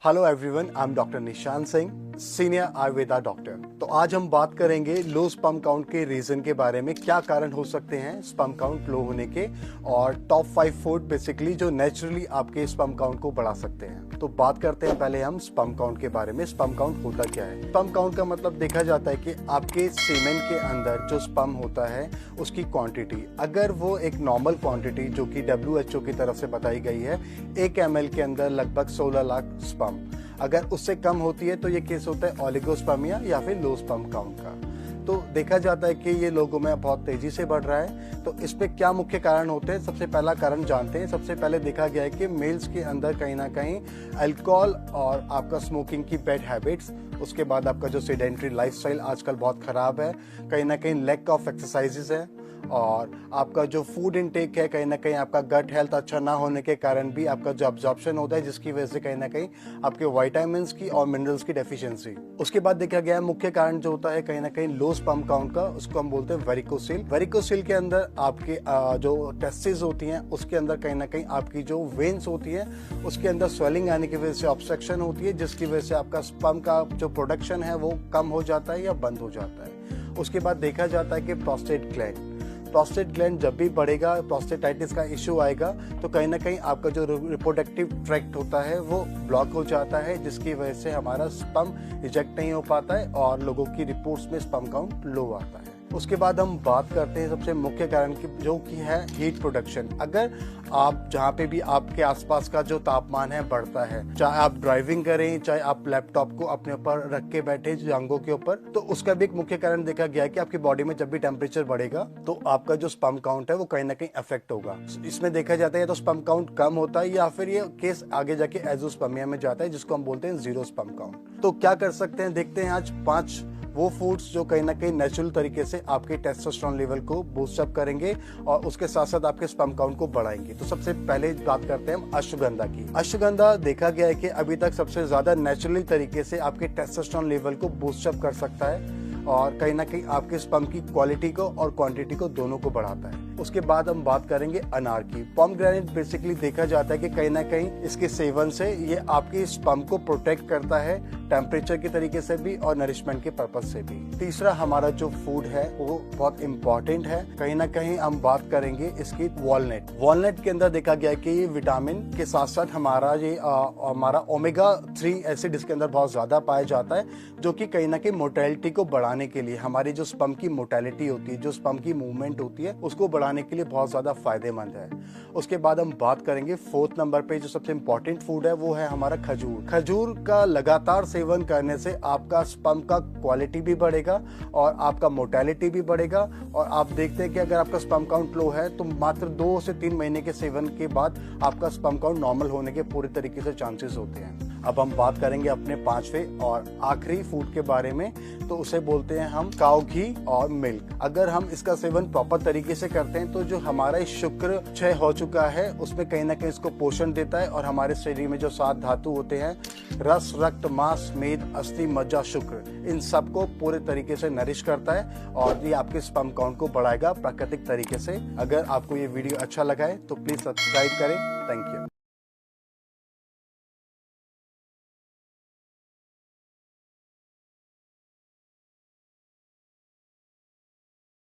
Hello everyone, I am doctor Nishant Singh, senior Ayurveda doctor. तो आज हम बात करेंगे लो स्पर्म काउंट के रीजन के बारे में, क्या कारण हो सकते हैं स्पर्म काउंट लो होने के, और टॉप 5 फूड बेसिकली जो नेचुरली आपके स्पर्म काउंट को बढ़ा सकते हैं। तो बात करते हैं पहले हम स्पर्म काउंट के बारे में। स्पर्म काउंट होता क्या है? स्पर्म काउंट का मतलब देखा जाता है कि आपके सीमेन के अंदर जो स्पर्म होता है उसकी क्वांटिटी, अगर वो एक नॉर्मल क्वांटिटी जो कि WHO की तरफ से बताई गई है 1 ml के अंदर लगभग 16 लाख स्पर्म, अगर उससे कम होती है तो ये केस होता है ओलिगोस्पर्मिया या फिर लो स्पर्म काउंट का। तो देखा जाता है कि ये लोगों में बहुत तेजी से बढ़ रहा है। तो इस पे क्या मुख्य कारण होते हैं? सबसे पहला कारण जानते हैं। सबसे पहले देखा गया है कि मेल्स के अंदर कहीं ना कहीं अल्कोहल और आपका स्मोकिंग की बैड हैबिट्स, उसके बाद आपका जो सेडेंट्री लाइफस्टाइल आजकल बहुत खराब है, कहीं ना कहीं लैक ऑफ एक्सरसाइजेस है, और आपका जो फूड इनटेक है कहीं ना कहीं आपका गट हेल्थ अच्छा ना होने के कारण भी आपका जो अब्जॉर्प्शन होता है, जिसकी वजह से कहीं ना कहीं आपके विटामिन्स की और मिनरल्स की डेफिशिएंसी। उसके बाद देखा गया है मुख्य कारण जो होता है कहीं ना कहीं लो स्पर्म काउंट का, उसको हम बोलते हैं वेरिकोसील। वेरिकोसील के अंदर आपके जो टेस्टिस होती हैं उसके अंदर कहीं ना कहीं आपकी जो वेन्स होती है उसके अंदर स्वेलिंग आने की वजह से ऑब्स्ट्रक्शन होती है, जिसकी वजह से आपका स्पर्म का जो प्रोडक्शन है वो कम हो जाता है या बंद हो जाता है। उसके बाद देखा जाता है कि प्रोस्टेट ग्लैंड जब भी बढ़ेगा, प्रोस्टेटाइटिस का इश्यू आएगा, तो कहीं ना कहीं आपका जो रिप्रोडक्टिव ट्रैक्ट होता है वो ब्लॉक हो जाता है, जिसकी वजह से हमारा स्पर्म इजेक्ट नहीं हो पाता है और लोगों की रिपोर्ट्स में स्पर्म काउंट लो आता है। उसके बाद हम बात करते हैं सबसे मुख्य कारण की, जो कि है हीट प्रोडक्शन। अगर आप जहाँ पे भी आपके आसपास का जो तापमान है बढ़ता है, चाहे आप ड्राइविंग करें, चाहे आप लैपटॉप को अपने ऊपर रख के बैठे जांघों के ऊपर, तो उसका भी एक मुख्य कारण देखा गया है कि आपकी बॉडी में जब भी टेम्परेचर बढ़ेगा तो आपका जो स्पर्म काउंट है वो कहीं ना कहीं अफेक्ट होगा। इसमें देखा जाता है तो स्पर्म काउंट कम होता है या फिर ये केस आगे जाके एजोस्पर्मिया में जाता है, जिसको हम बोलते हैं जीरो स्पर्म काउंट। तो क्या कर सकते हैं, देखते हैं आज 5 वो फूड्स जो कहीं ना कहीं नेचुरल तरीके से आपके टेस्टोस्टेरोन लेवल को बूस्ट अप करेंगे और उसके साथ साथ आपके स्पर्म काउंट को बढ़ाएंगे। तो सबसे पहले बात करते हैं हम अश्वगंधा की। अश्वगंधा देखा गया है कि अभी तक सबसे ज्यादा नेचुरली तरीके से आपके टेस्टोस्टेरोन लेवल को बूस्ट अप कर सकता है और कहीं ना कहीं आपके स्पर्म की क्वालिटी को और क्वांटिटी को दोनों को बढ़ाता है। उसके बाद हम बात करेंगे अनार की। पोमेग्रेनेट बेसिकली देखा जाता है कि कहीं ना कहीं इसके सेवन से ये आपकी स्पर्म को प्रोटेक्ट करता है, टेम्परेचर के तरीके से भी और नरिशमेंट के पर्पज से भी। तीसरा हमारा जो फूड है वो बहुत इंपॉर्टेंट है, कहीं ना कहीं हम बात करेंगे इसकी वॉलनट। वॉलनट के अंदर देखा गया है कि ये विटामिन के साथ साथ हमारा ओमेगा 3 एसिड इसके अंदर बहुत ज्यादा पाया जाता है, जो कि कहीं ना कहीं मोटेलिटी को बढ़ाने के लिए, हमारी जो स्पर्म की मोटेलिटी होती है, जो स्पर्म की मूवमेंट होती है, उसको बढ़ाने के लिए बहुत ज्यादा फायदेमंद है। उसके बाद हम बात करेंगे 4th नंबर पे जो सबसे इंपॉर्टेंट फूड है वो है हमारा खजूर। खजूर का लगातार सेवन करने से आपका स्पर्म का क्वालिटी भी बढ़ेगा और आपका मोटेलिटी भी बढ़ेगा, और आप देखते हैं कि अगर आपका स्पर्म काउंट लो है तो मात्र 2 से 3 महीने के सेवन के बाद आपका स्पर्म काउंट नॉर्मल होने के पूरे तरीके से चांसेस होते हैं। अब हम बात करेंगे अपने 5वें और आखिरी फूड के बारे में, तो उसे बोलते हैं हम काऊ घी और मिल्क। अगर हम इसका सेवन प्रॉपर तरीके से करते हैं तो जो हमारा शुक्र क्षय हो चुका है उसमें कहीं ना कहीं इसको पोषण देता है और हमारे शरीर में जो 7 धातु होते हैं, रस, रक्त, मांस, मेद, अस्थि, मज्जा, शुक्र, इन सबको पूरे तरीके से नरिश करता है और ये आपके स्पर्म काउंट को बढ़ाएगा प्राकृतिक तरीके से। अगर आपको ये वीडियो अच्छा लगा है तो प्लीज सब्सक्राइब करें। Thank you.